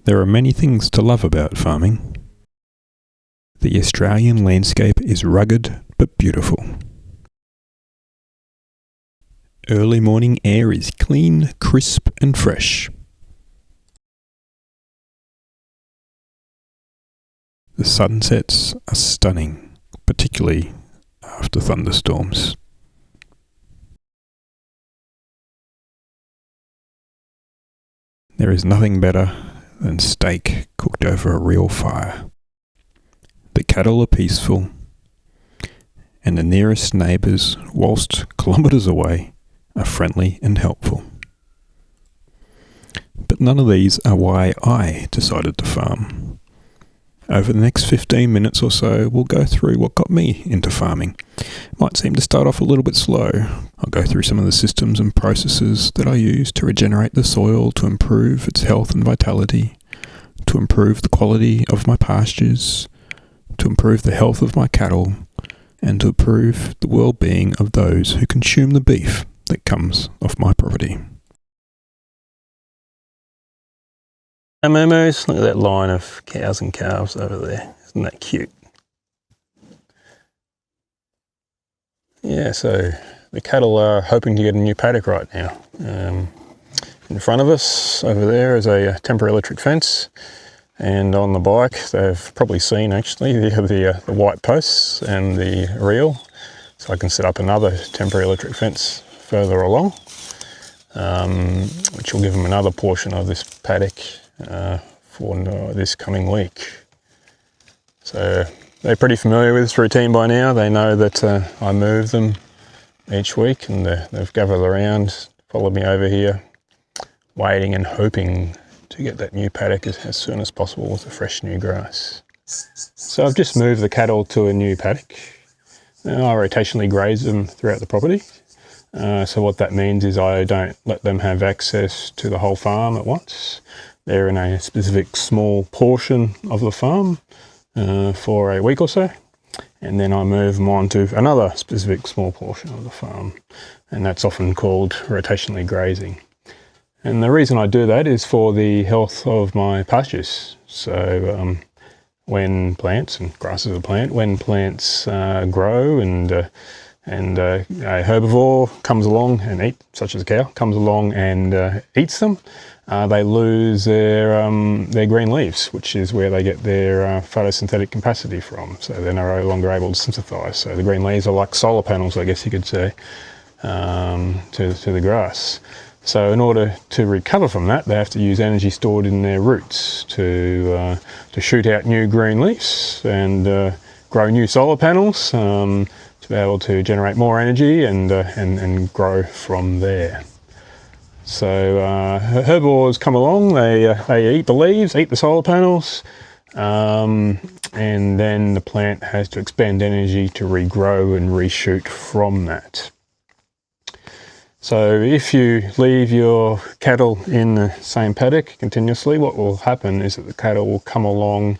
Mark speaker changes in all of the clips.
Speaker 1: There are many things to love about farming. The Australian landscape is rugged but beautiful. Early morning air is clean, crisp and fresh. The sunsets are stunning, particularly after thunderstorms. There is nothing better than steak cooked over a real fire. The cattle are peaceful, and the nearest neighbours, whilst kilometres away, are friendly and helpful. But none of these are why I decided to farm. Over the next 15 minutes or so, we'll go through what got me into farming. Might seem to start off a little bit slow. I'll go through some of the systems and processes that I use to regenerate the soil, to improve its health and vitality, to improve the quality of my pastures, to improve the health of my cattle, and to improve the well-being of those who consume the beef that comes off my property. And Moomoo's, look at that line of cows and calves over there. Isn't that cute? Yeah, so the cattle are hoping to get a new paddock right now. In front of us over there is a temporary electric fence, and on the bike they've probably seen actually the white posts and the reel, so I can set up another temporary electric fence further along, which will give them another portion of this paddock for this coming week. So they're pretty familiar with this routine by now. They know that I move them each week, and they've gathered around, followed me over here, waiting and hoping to get that new paddock as soon as possible with the fresh new grass. So I've just moved the cattle to a new paddock. Now I rotationally graze them throughout the property. So what that means is I don't let them have access to the whole farm at once. They're in a specific small portion of the farm for a week or so, and then I move them on to another specific small portion of the farm, and that's often called rotationally grazing. And the reason I do that is for the health of my pastures. So when plants, and grass is a plant, when plants grow and a herbivore comes along and such as a cow, comes along and eats them, they lose their green leaves, which is where they get their photosynthetic capacity from. So they're no longer able to synthesize. So the green leaves are like solar panels, I guess you could say, to the grass. So in order to recover from that, they have to use energy stored in their roots to shoot out new green leaves and grow new solar panels, to be able to generate more energy and grow from there. So herbivores come along, they eat the leaves, eat the solar panels, and then the plant has to expend energy to regrow and reshoot from that. So if you leave your cattle in the same paddock continuously, what will happen is that the cattle will come along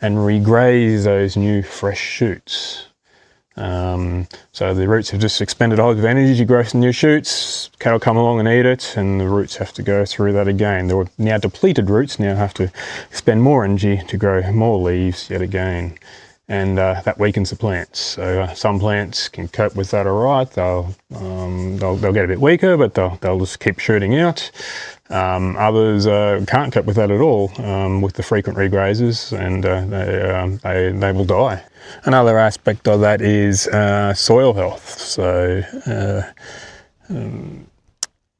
Speaker 1: and regraze those new fresh shoots. So the roots have just expended a lot of energy to grow some new shoots, cattle come along and eat it, and the roots have to go through that again. The now depleted roots now have to expend more energy to grow more leaves yet again. And that weakens the plants. So some plants can cope with that all right. They'll get a bit weaker, but they'll just keep shooting out. Others can't cope with that at all with the frequent regrazes, and they will die. Another aspect of that is soil health. So a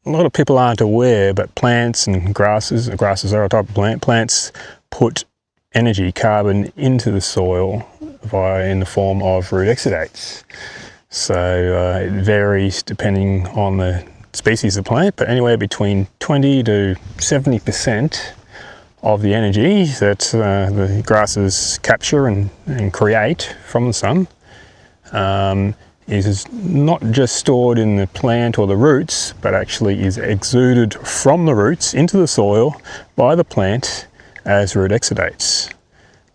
Speaker 1: lot of people aren't aware, but plants and grasses are a type of plant. Plants put energy, carbon, into the soil in the form of root exudates. So it varies depending on the species of plant, but anywhere between 20 to 70% of the energy that the grasses capture and create from the sun is not just stored in the plant or the roots, but actually is exuded from the roots into the soil by the plant as root exudates.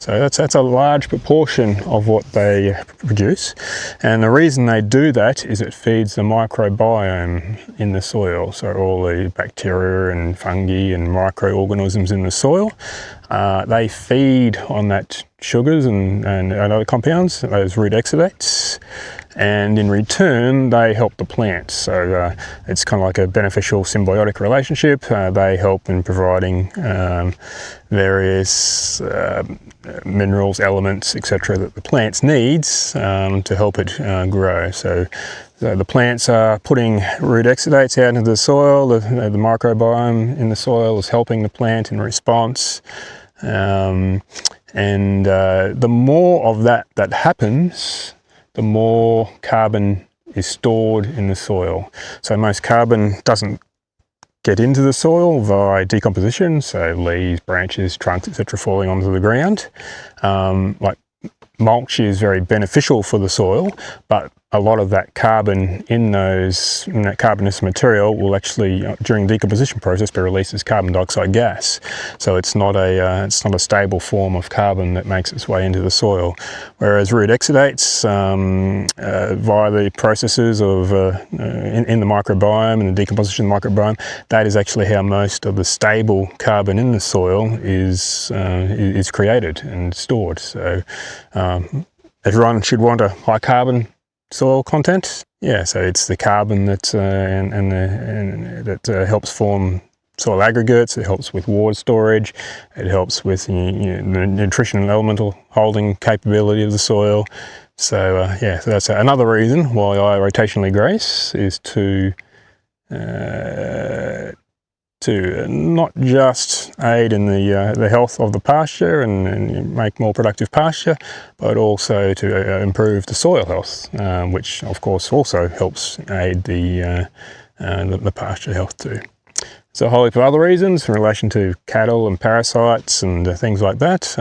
Speaker 1: So that's a large proportion of what they produce, and the reason they do that is it feeds the microbiome in the soil. So all the bacteria and fungi and microorganisms in the soil, they feed on that sugars and other compounds, those root exudates, and in return they help the plant. So it's kind of like a beneficial symbiotic relationship. They help in providing various minerals, elements, etc. that the plants needs to help it grow. So the plants are putting root exudates out into the soil. The microbiome in the soil is helping the plant in response. The more of that happens, the more carbon is stored in the soil. So most carbon doesn't get into the soil via decomposition, so leaves, branches, trunks, etc. falling onto the ground. Like mulch is very beneficial for the soil, but a lot of that carbon in that carbonous material will actually, during the decomposition process, be released as carbon dioxide gas. So it's not a stable form of carbon that makes its way into the soil. Whereas root exudates, via the processes of in the microbiome and the decomposition of the microbiome, that is actually how most of the stable carbon in the soil is created and stored. So everyone should want a high carbon soil content. Yeah, so it's the carbon that that helps form soil aggregates. It helps with water storage. It helps with the nutrition and elemental holding capability of the soil. So yeah, so that's another reason why I rotationally graze, is to not just aid in the health of the pasture and make more productive pasture, but also to improve the soil health, which of course also helps aid the pasture health too. So a whole heap of other reasons in relation to cattle and parasites and things like that.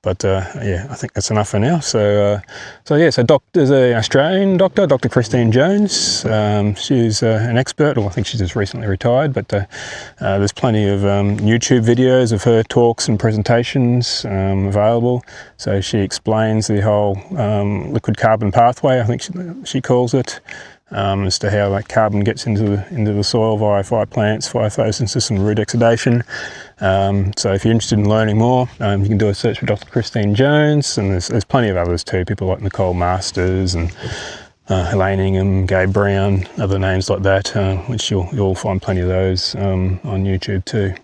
Speaker 1: Yeah, I think that's enough for now. So there's an Australian doctor, Dr. Christine Jones. She's an expert, I think she's just recently retired, but there's plenty of YouTube videos of her talks and presentations available. So she explains the whole liquid carbon pathway, I think she calls it, as to how that carbon gets into the soil via plants, via photosynthesis and root exudation. So if you're interested in learning more, you can do a search for Dr. Christine Jones, and there's plenty of others too, people like Nicole Masters and Elaine Ingham, Gabe Brown, other names like that, which you'll find plenty of those on YouTube too.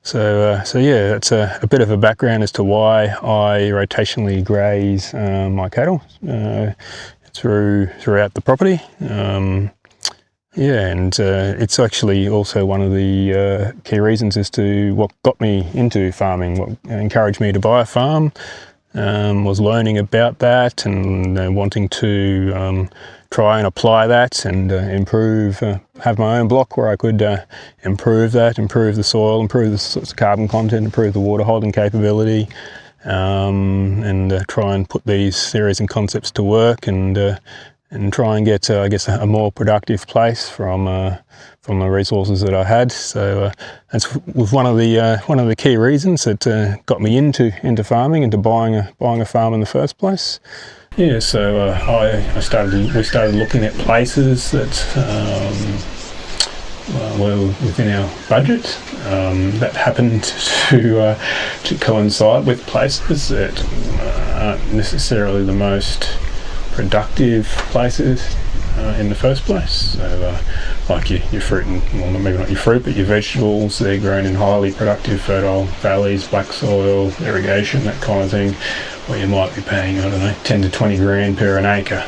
Speaker 1: So yeah, that's a bit of a background as to why I rotationally graze my cattle throughout the property. Yeah, and it's actually also one of the key reasons as to what got me into farming, what encouraged me to buy a farm, was learning about that and wanting to try and apply that and improve, have my own block where I could improve the soil, improve the sorts of carbon content, improve the water holding capability, and try and put these theories and concepts to work and try and get, I guess, a more productive place from the resources that I had. So that's one of the key reasons that got me into farming, into buying a farm in the first place. Yeah, so we started looking at places that were within our budget, that happened to coincide with places that aren't necessarily the most productive places in the first place. So like your fruit, well, maybe not your fruit, but your vegetables, they're grown in highly productive fertile valleys, black soil, irrigation, that kind of thing, where you might be paying, I don't know, 10 to 20 grand per an acre.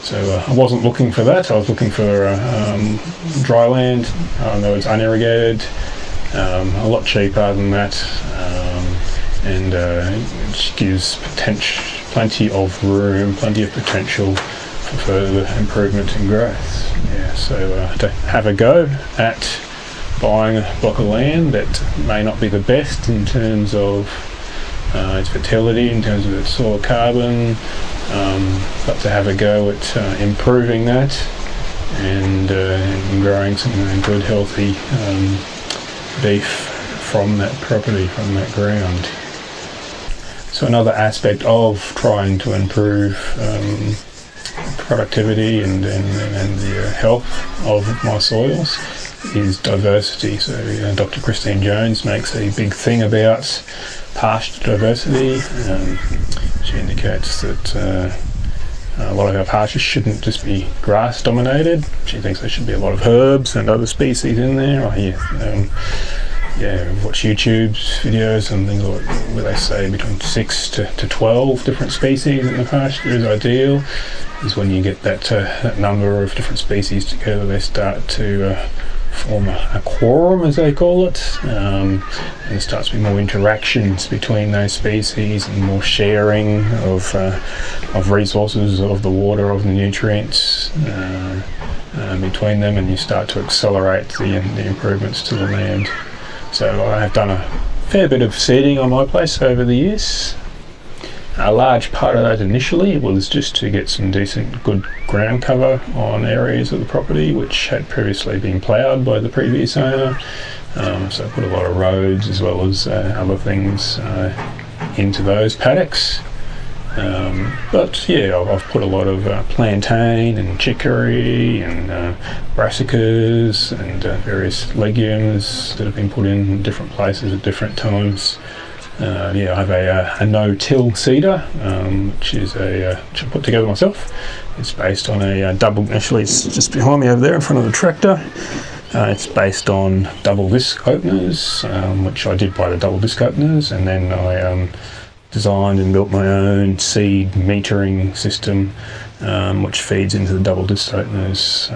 Speaker 1: So I wasn't looking for that. I was looking for dry land that was unirrigated, a lot cheaper than that, and it gives plenty of room, plenty of potential for further improvement and growth. Yeah, so to have a go at buying a block of land that may not be the best in terms of its fertility, in terms of its soil carbon, but to have a go at improving that and growing some good healthy beef from that property, from that ground. So another aspect of trying to improve productivity and the health of my soils is diversity. So Dr. Christine Jones makes a big thing about pasture diversity. She indicates that a lot of our pastures shouldn't just be grass dominated. She thinks there should be a lot of herbs and other species in there. Watch YouTube's videos and things like where they say between 6 to 12 different species in the pasture is ideal. Is when you get that number of different species together, they start to form a quorum, as they call it, and there starts to be more interactions between those species and more sharing of resources, of the water, of the nutrients between them, and you start to accelerate the improvements to the land. So I have done a fair bit of seeding on my place over the years. A large part of that initially was just to get some decent, good ground cover on areas of the property which had previously been ploughed by the previous owner. So I put a lot of roads as well as other things into those paddocks. I've put a lot of plantain and chicory and brassicas and various legumes that have been put in different places at different times. I have a no-till seeder, which I put together myself. It's based on a actually it's just behind me over there in front of the tractor. It's based on double disc openers, which I did buy the double disc openers, and then I designed and built my own seed metering system, which feeds into the double disc openers.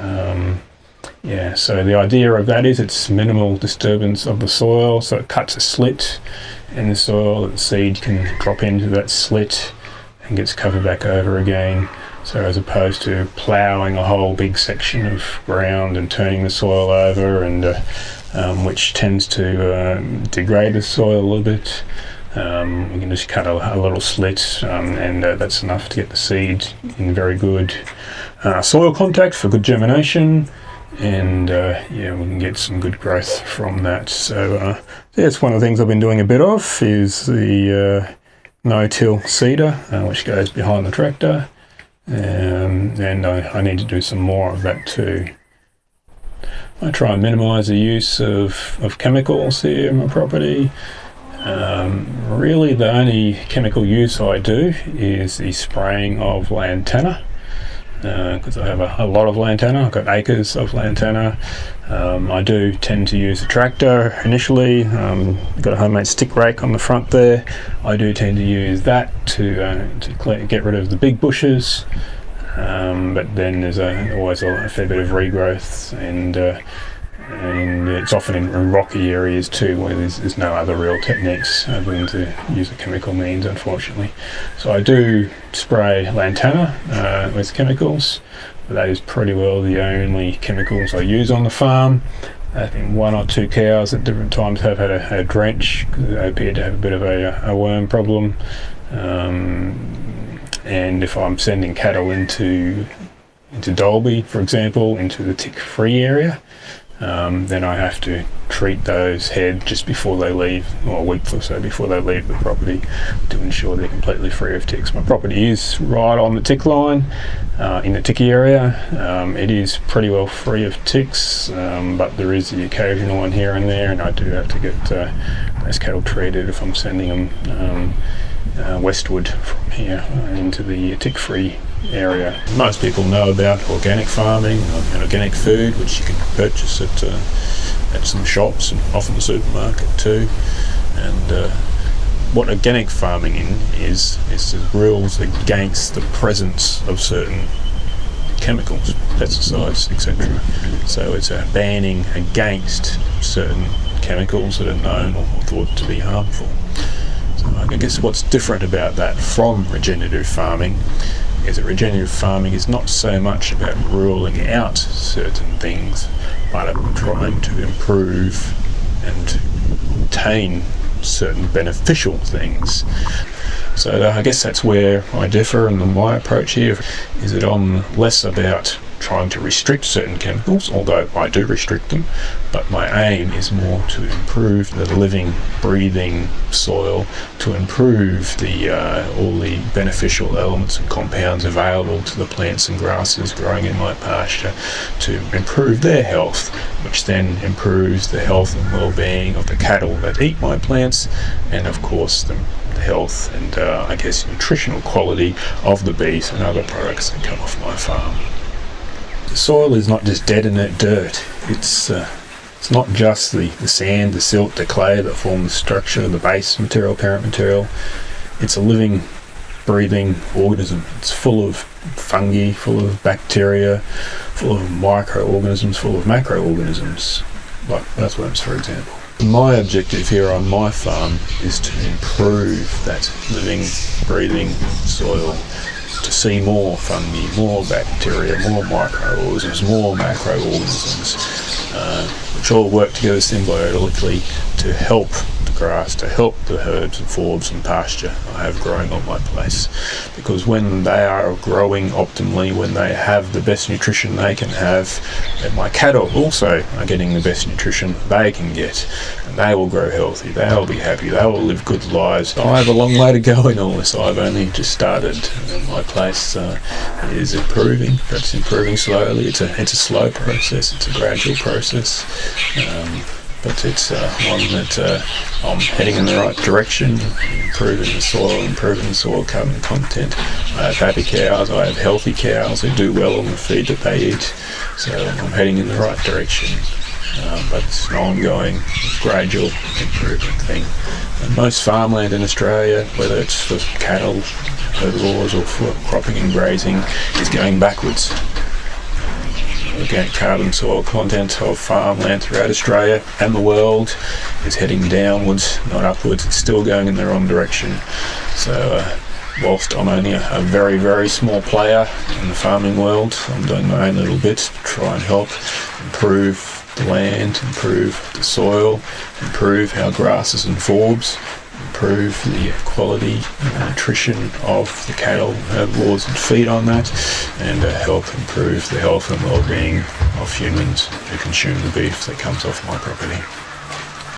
Speaker 1: So the idea of that is it's minimal disturbance of the soil, so it cuts a slit in the soil that the seed can drop into that slit and gets covered back over again. So as opposed to ploughing a whole big section of ground and turning the soil over, and which tends to degrade the soil a little bit, we can just cut a little slit, and that's enough to get the seed in very good soil contact for good germination. And we can get some good growth from that. So that's one of the things I've been doing a bit of, is the no-till seeder, which goes behind the tractor, and I need to do some more of that too. I try and minimise the use of chemicals here in my property. Really the only chemical use I do is the spraying of lantana. Because I have a lot of lantana. I've got acres of lantana. I do tend to use a tractor initially. I've got a homemade stick rake on the front there. I do tend to use that to get rid of the big bushes, but then there's always a fair bit of regrowth, and it's often in rocky areas too, where there's no other real techniques other than to use the chemical means, unfortunately. So I do spray lantana with chemicals, but that is pretty well the only chemicals I use on the farm. I think 1 or 2 cows at different times have had a drench because they appear to have a bit of a worm problem. And if I'm sending cattle into Dalby, for example, into the tick-free area, then I have to treat those head just before they leave, or a week or so before they leave the property, to ensure they're completely free of ticks. My property is right on the tick line, in the ticky area. It is pretty well free of ticks, but there is the occasional one here and there, and I do have to get those cattle treated if I'm sending them westward from here into the tick-free area. Most people know about organic farming and organic food, which you can purchase at some shops and often the supermarket too. And what organic farming is rules against the presence of certain chemicals, pesticides, etc. So it's a banning against certain chemicals that are known or thought to be harmful. So I guess what's different about that from regenerative farming is that regenerative farming is not so much about ruling out certain things, but about trying to improve and obtain certain beneficial things. So I guess that's where I differ in my approach here, is that I'm less about
Speaker 2: trying to restrict certain chemicals, although I do restrict them, but my aim is more to improve the living, breathing soil, to improve all the beneficial elements and compounds available to the plants and grasses growing in my pasture, to improve their health, which then improves the health and well-being of the cattle that eat my plants, and of course the health and I guess nutritional quality of the beef and other products that come off my farm. The soil is not just dead inert dirt. It's not just the sand, the silt, the clay that form the structure, the base material, parent material. It's a living, breathing organism. It's full of fungi, full of bacteria, full of microorganisms, full of macroorganisms, like earthworms, for example. My objective here on my farm is to improve that living, breathing soil, to see more fungi, more bacteria, more microorganisms, more macroorganisms, which all work together symbiotically to help the grass, to help the herbs and forbs and pasture I have growing on my place. Because when they are growing optimally, when they have the best nutrition they can have, then my cattle also are getting the best nutrition they can get, and they will grow healthy, they will be happy, they will live good lives. I have a long way to go in all this. I've only just started. My place is improving, but it's improving slowly. It's a slow process, it's a gradual process, but it's one that I'm heading in the right direction, improving the soil carbon content. I have happy cows, I have healthy cows who do well on the feed that they eat, so I'm heading in the right direction. But it's an ongoing, gradual improvement thing. And most farmland in Australia, whether it's for cattle, herbivores, or for cropping and grazing, is going backwards. Organic carbon soil content of farmland throughout Australia and the world is heading downwards, not upwards. It's still going in the wrong direction. So whilst I'm only a very, very small player in the farming world, I'm doing my own little bit to try and help improve the land, improve the soil, improve our grasses and forbs, improve the quality and nutrition of the cattle, herbivores that feed on that, and help improve the health and well-being of humans who consume the beef that comes off my property.